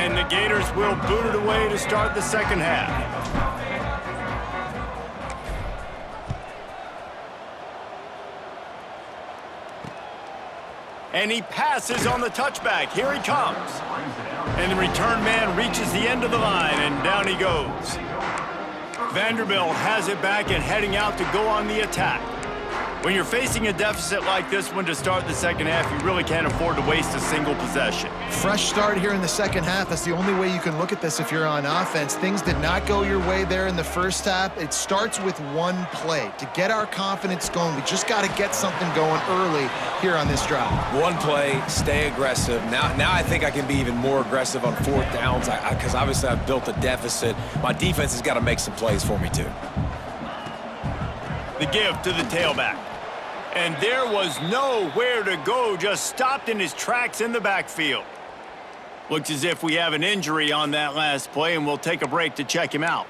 And the Gators will boot it away to start the second half. And he passes on the touchback. Here he comes. And the return man reaches the end of the line, and down he goes. Vanderbilt has it back and heading out to go on the attack. When you're facing a deficit like this one to start the second half, you really can't afford to waste a single possession. Fresh start here in the second half. That's the only way you can look at this if you're on offense. Things did not go your way there in the first half. It starts with one play. To get our confidence going, we just got to get something going early here on this drive. One play, stay aggressive. Now I think I can be even more aggressive on fourth downs because obviously I've built a deficit. My defense has got to make some plays for me too. The give to the tailback. And there was nowhere to go, just stopped in his tracks in the backfield. Looks as if we have an injury on that last play, and we'll take a break to check him out.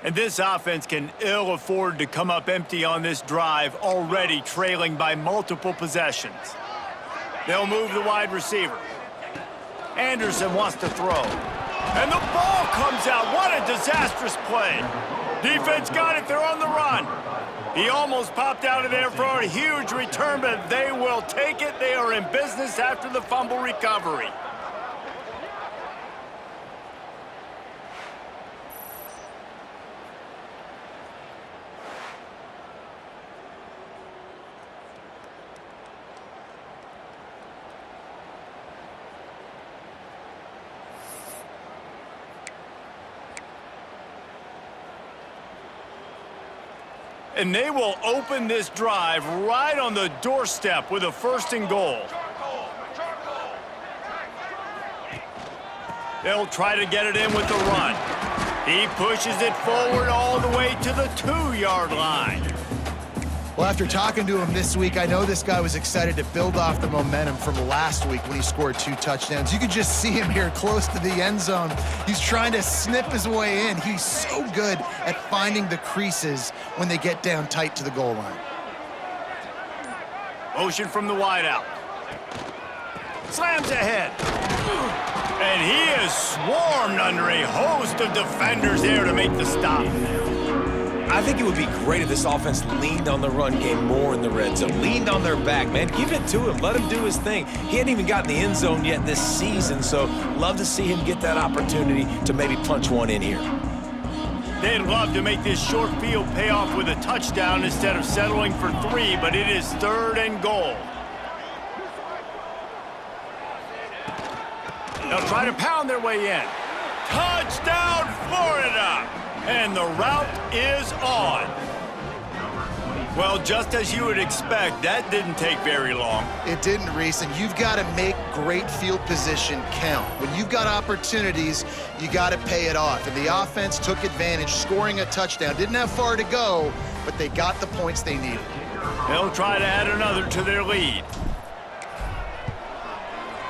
And this offense can ill afford to come up empty on this drive, already trailing by multiple possessions. They'll move the wide receiver. Anderson wants to throw. And the ball comes out. What a disastrous play. Defense got it. They're on the run. He almost popped out of there for a huge return, but they will take it. They are in business after the fumble recovery. And they will open this drive right on the doorstep with a 1st and goal. They'll try to get it in with the run. He pushes it forward all the way to the 2-yard line. Well, after talking to him this week, I know this guy was excited to build off the momentum from last week when he scored 2 touchdowns. You could just see him here close to the end zone. He's trying to snip his way in. He's so good at finding the creases when they get down tight to the goal line. Motion from the wideout. Slams ahead. And he is swarmed under a host of defenders there to make the stop. I think it would be great if this offense leaned on the run game more in the red zone. Leaned on their back, man. Give it to him. Let him do his thing. He hadn't even gotten the end zone yet this season, so love to see him get that opportunity to maybe punch one in here. They'd love to make this short field pay off with a touchdown instead of settling for 3, but it is 3rd and goal. They'll try to pound their way in. Touchdown, Florida! And the route is on. Well, just as you would expect, that didn't take very long. It didn't, Reese, and you've got to make great field position count. When you've got opportunities, you got to pay it off. And the offense took advantage, scoring a touchdown. Didn't have far to go, but they got the points they needed. They'll try to add another to their lead.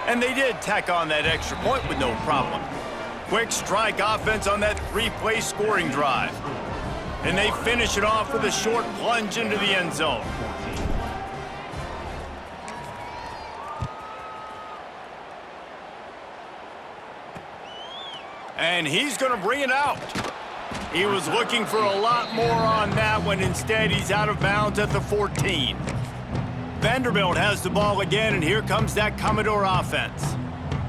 And they did tack on that extra point with no problem. Quick strike offense on that 3-play scoring drive. And they finish it off with a short plunge into the end zone. And he's going to bring it out. He was looking for a lot more on that one. Instead, he's out of bounds at the 14. Vanderbilt has the ball again, and here comes that Commodore offense.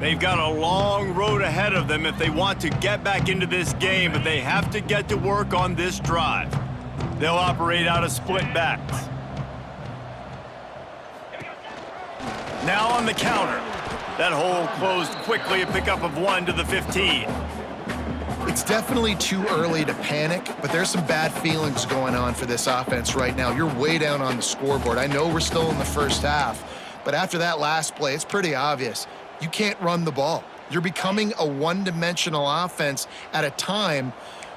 They've got a long road ahead of them if they want to get back into this game, but they have to get to work on this drive. They'll operate out of split backs. Now on the counter. That hole closed quickly, a pickup of 1 to the 15. It's definitely too early to panic, but there's some bad feelings going on for this offense right now. You're way down on the scoreboard. I know we're still in the first half, but after that last play, it's pretty obvious. You can't run the ball. You're becoming a one-dimensional offense at a time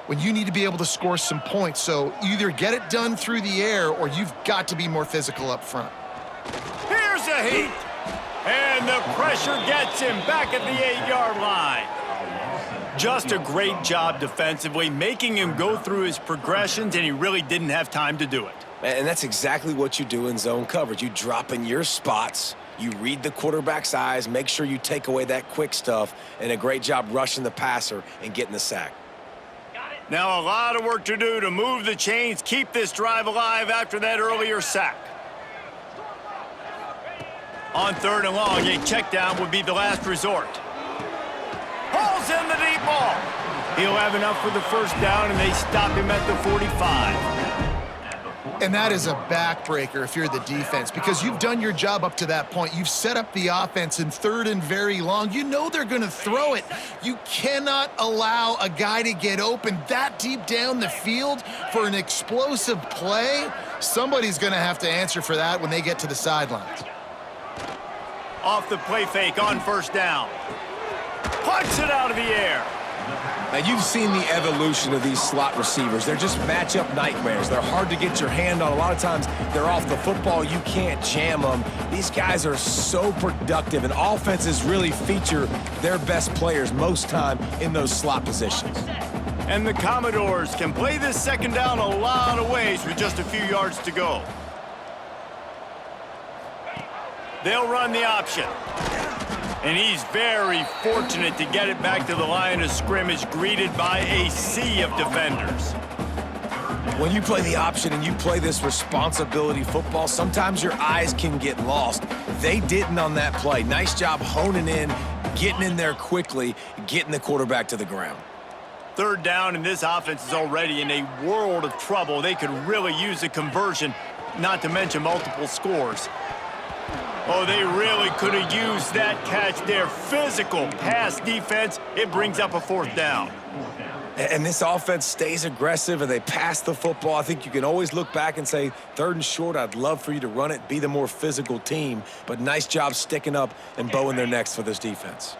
when you need to be able to score some points. So either get it done through the air or you've got to be more physical up front. Here's a heat. And the pressure gets him back at the 8-yard line. Just a great job defensively, making him go through his progressions, and he really didn't have time to do it. And that's exactly what you do in zone coverage. You drop in your spots, you read the quarterback's eyes, make sure you take away that quick stuff, and a great job rushing the passer and getting the sack. Now a lot of work to do to move the chains, keep this drive alive after that earlier sack. On 3rd and long, a check down would be the last resort. Pulls in the deep ball. He'll have enough for the first down, and they stop him at the 45. And that is a backbreaker if you're the defense, because you've done your job up to that point. You've set up the offense in 3rd and very long. You know they're going to throw it. You cannot allow a guy to get open that deep down the field for an explosive play. Somebody's going to have to answer for that when they get to the sidelines. Off the play fake on 1st down. Punts it out of the air. Now, you've seen the evolution of these slot receivers. They're just matchup nightmares. They're hard to get your hand on. A lot of times, they're off the football. You can't jam them. These guys are so productive, and offenses really feature their best players most time in those slot positions. And the Commodores can play this 2nd down a lot of ways with just a few yards to go. They'll run the option. And he's very fortunate to get it back to the line of scrimmage, greeted by a sea of defenders. When you play the option and you play this responsibility football, sometimes your eyes can get lost. They didn't on that play. Nice job honing in, getting in there quickly, getting the quarterback to the ground. 3rd down, and this offense is already in a world of trouble. They could really use a conversion, not to mention multiple scores. Oh, they really could have used that catch there. Physical pass defense. It brings up a 4th down. And this offense stays aggressive, and they pass the football. I think you can always look back and say, 3rd and short, I'd love for you to run it, be the more physical team. But nice job sticking up and bowing their necks for this defense.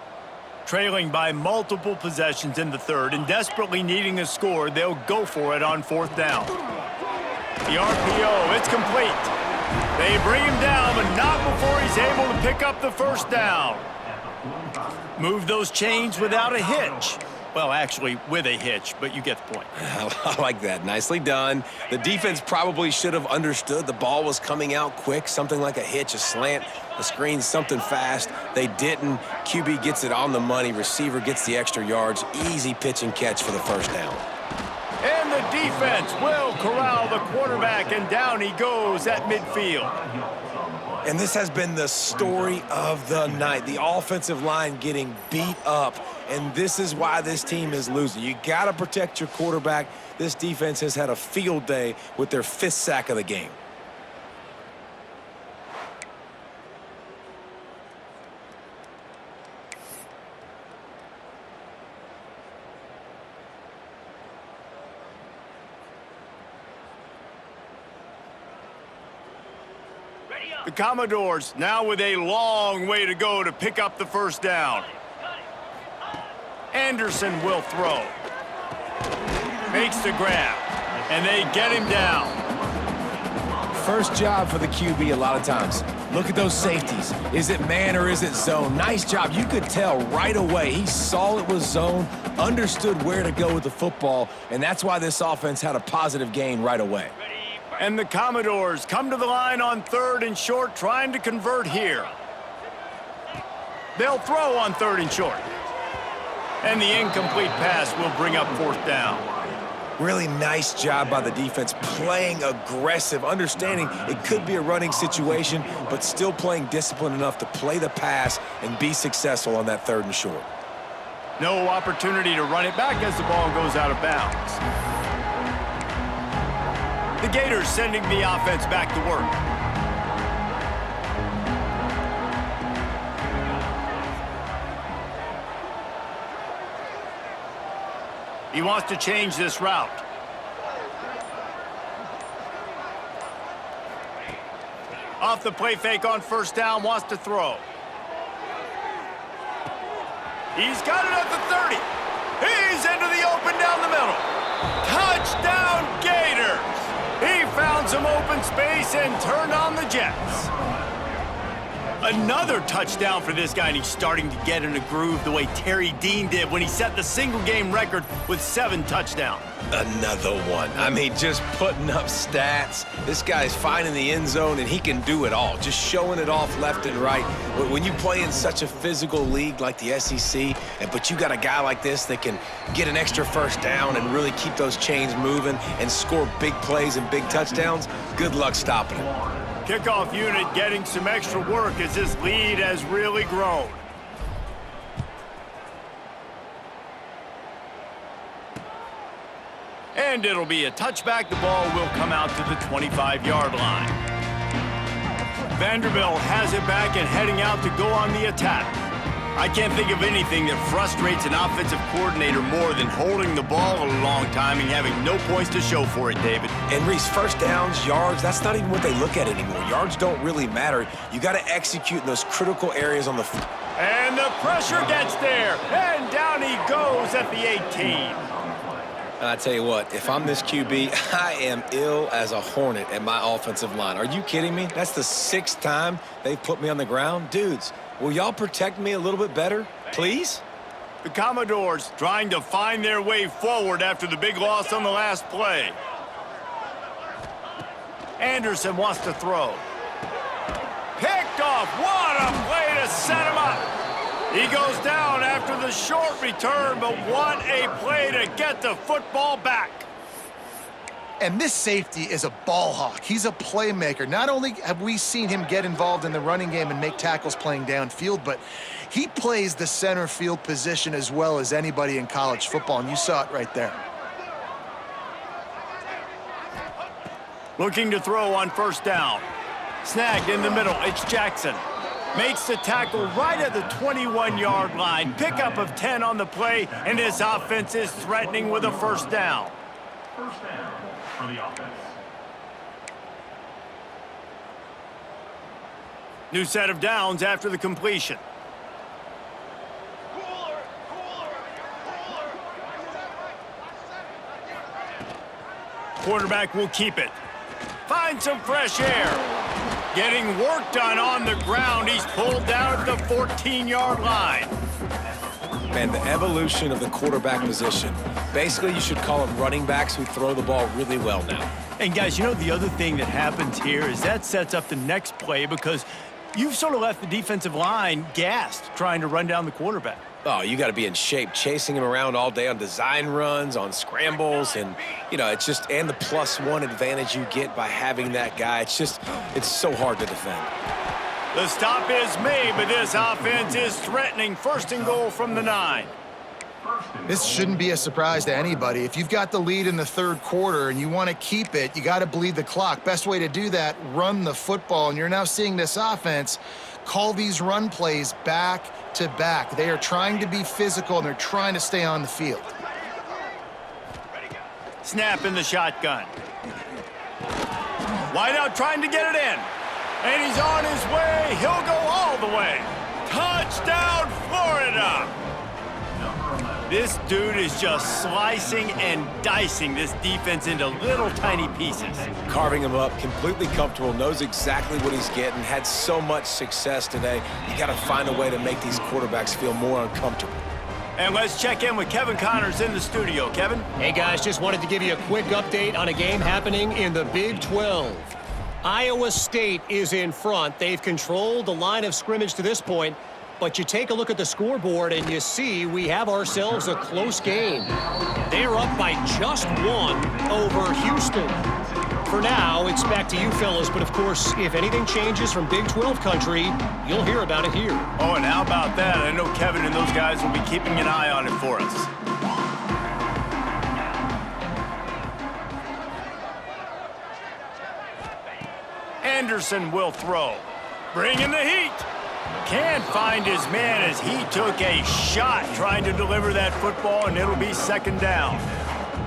Trailing by multiple possessions in the 3rd and desperately needing a score, they'll go for it on 4th down. The RPO, it's complete. They bring him down, but not before he's able to pick up the 1st down. Move those chains without a hitch. Well, actually, with a hitch, but you get the point. I like that. Nicely done. The defense probably should have understood the ball was coming out quick, something like a hitch, a slant, a screen, something fast. They didn't. QB gets it on the money. Receiver gets the extra yards. Easy pitch and catch for the 1st down. And the defense will corral the quarterback, and down he goes at midfield. And this has been the story of the night. The offensive line getting beat up, and this is why this team is losing. You got to protect your quarterback. This defense has had a field day with their 5th sack of the game. The Commodores now with a long way to go to pick up the 1st down. Anderson will throw. Makes the grab, and they get him down. First job for the QB a lot of times. Look at those safeties. Is it man or is it zone? Nice job. You could tell right away. He saw it was zone, understood where to go with the football, and that's why this offense had a positive gain right away. And the Commodores come to the line on 3rd and short, trying to convert here. They'll throw on 3rd and short. And the incomplete pass will bring up 4th down. Really nice job by the defense, playing aggressive, understanding it could be a running situation, but still playing disciplined enough to play the pass and be successful on that 3rd and short. No opportunity to run it back as the ball goes out of bounds. The Gators sending the offense back to work. He wants to change this route. Off the play fake on 1st down, wants to throw. He's got it at the 30. He's into the open down the middle. Touchdown, Gators! He found some open space and turned on the Jets. Another touchdown for this guy, and he's starting to get in a groove the way Terry Dean did when he set the single-game record with 7 touchdowns. Another one. I mean, just putting up stats. This guy's finding the end zone, and he can do it all. Just showing it off left and right. When you play in such a physical league like the SEC, but you got a guy like this that can get an extra first down and really keep those chains moving and score big plays and big touchdowns, good luck stopping him. Kickoff unit getting some extra work as this lead has really grown. And it'll be a touchback. The ball will come out to the 25-yard line. Vanderbilt has it back and heading out to go on the attack. I can't think of anything that frustrates an offensive coordinator more than holding the ball a long time and having no points to show for it, David. And Reese, first downs, yards, that's not even what they look at anymore. Yards don't really matter. You got to execute in those critical areas on the field. And the pressure gets there, and down he goes at the 18. I tell you what, if I'm this QB, I am ill as a hornet at my offensive line. Are you kidding me? That's the 6th time they've put me on the ground. Dudes, will y'all protect me a little bit better, please? The Commodores trying to find their way forward after the big loss on the last play. Anderson wants to throw. Picked off. What a play to set him up. He goes down after the short return, but what a play to get the football back. And this safety is a ball hawk. He's a playmaker. Not only have we seen him get involved in the running game and make tackles playing downfield, but he plays the center field position as well as anybody in college football, and you saw it right there. Looking to throw on first down. Snagged in the middle. It's Jackson. Makes the tackle right at the 21-yard line. Pickup of 10 on the play, and this offense is threatening with a first down. First down for the offense. New set of downs after the completion. Quarterback will keep it. Find some fresh air. Getting work done on the ground. He's pulled down at the 14-yard line. Man, the evolution of the quarterback position. Basically, you should call them running backs who throw the ball really well now. And guys, you know the other thing that happens here is that sets up the next play because you've sort of left the defensive line gassed trying to run down the quarterback. Oh, you got to be in shape, chasing him around all day on design runs, on scrambles, and, you know, it's just, and the +1 advantage you get by having that guy. It's just, it's so hard to defend. The stop is made, but this offense is threatening. First and goal from the 9. This shouldn't be a surprise to anybody. If you've got the lead in the 3rd quarter and you want to keep it, you got to bleed the clock. Best way to do that, run the football. And you're now seeing this offense call these run plays back to back. They are trying to be physical, and they're trying to stay on the field. Snap in the shotgun. Wideout trying to get it in. And he's on his way. He'll go all the way. Touchdown, Florida. This dude is just slicing and dicing this defense into little tiny pieces. Carving him up, completely comfortable, knows exactly what he's getting, had so much success today. You got to find a way to make these quarterbacks feel more uncomfortable. And let's check in with Kevin Connors in the studio. Kevin? Hey, guys, just wanted to give you a quick update on a game happening in the Big 12. Iowa State is in front. They've controlled the line of scrimmage to this point, but you take a look at the scoreboard and you see we have ourselves a close game. They're up by just 1 over Houston. For now, it's back to you fellas, but of course, if anything changes from Big 12 country, you'll hear about it here. Oh, and how about that? I know Kevin and those guys will be keeping an eye on it for us. Anderson will throw. Bringing the heat. Can't find his man as he took a shot trying to deliver that football, and it'll be 2nd down.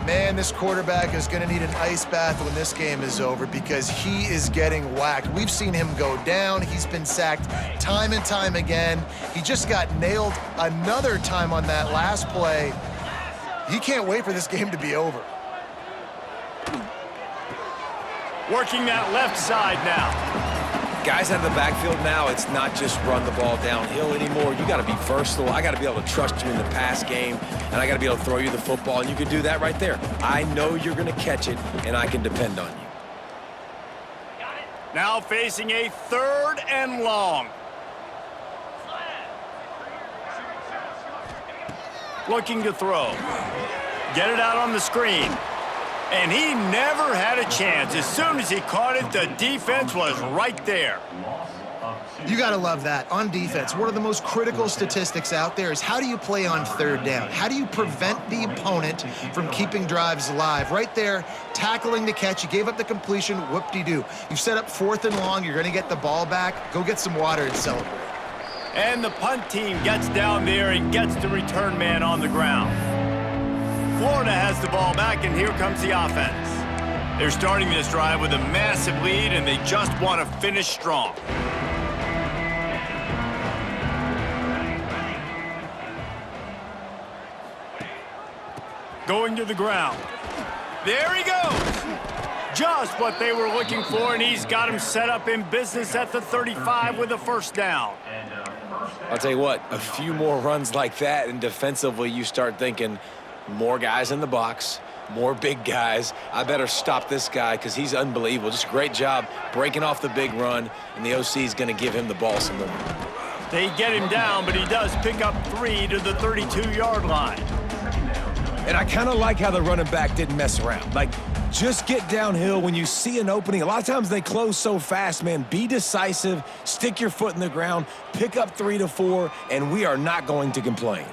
Man, this quarterback is going to need an ice bath when this game is over because he is getting whacked. We've seen him go down. He's been sacked time and time again. He just got nailed another time on that last play. He can't wait for this game to be over. Working that left side now. Guys out of the backfield now, it's not just run the ball downhill anymore. You got to be versatile. I got to be able to trust you in the pass game, and I got to be able to throw you the football, and you can do that right there. I know you're going to catch it, and I can depend on you. Now facing a 3rd and long. Looking to throw. Get it out on the screen. And he never had a chance. As soon as he caught it, the defense was right there. You got to love that. On defense, one of the most critical statistics out there is how do you play on 3rd down? How do you prevent the opponent from keeping drives alive? Right there, tackling the catch. You gave up the completion, whoop-de-doo. You've set up 4th and long. You're going to get the ball back. Go get some water and celebrate. And the punt team gets down there and gets the return man on the ground. Florida has the ball back, and here comes the offense. They're starting this drive with a massive lead, and they just want to finish strong. Going to the ground. There he goes. Just what they were looking for, and he's got him set up in business at the 35 with a 1st down. I'll tell you what, a few more runs like that, and defensively you start thinking, more guys in the box, more big guys. I better stop this guy because he's unbelievable. Just a great job breaking off the big run, and the OC is going to give him the ball some more. They get him down, but he does pick up 3 to the 32-yard line. And I kind of like how the running back didn't mess around. Like, just get downhill when you see an opening. A lot of times they close so fast, man. Be decisive, stick your foot in the ground, pick up 3 to 4, and we are not going to complain.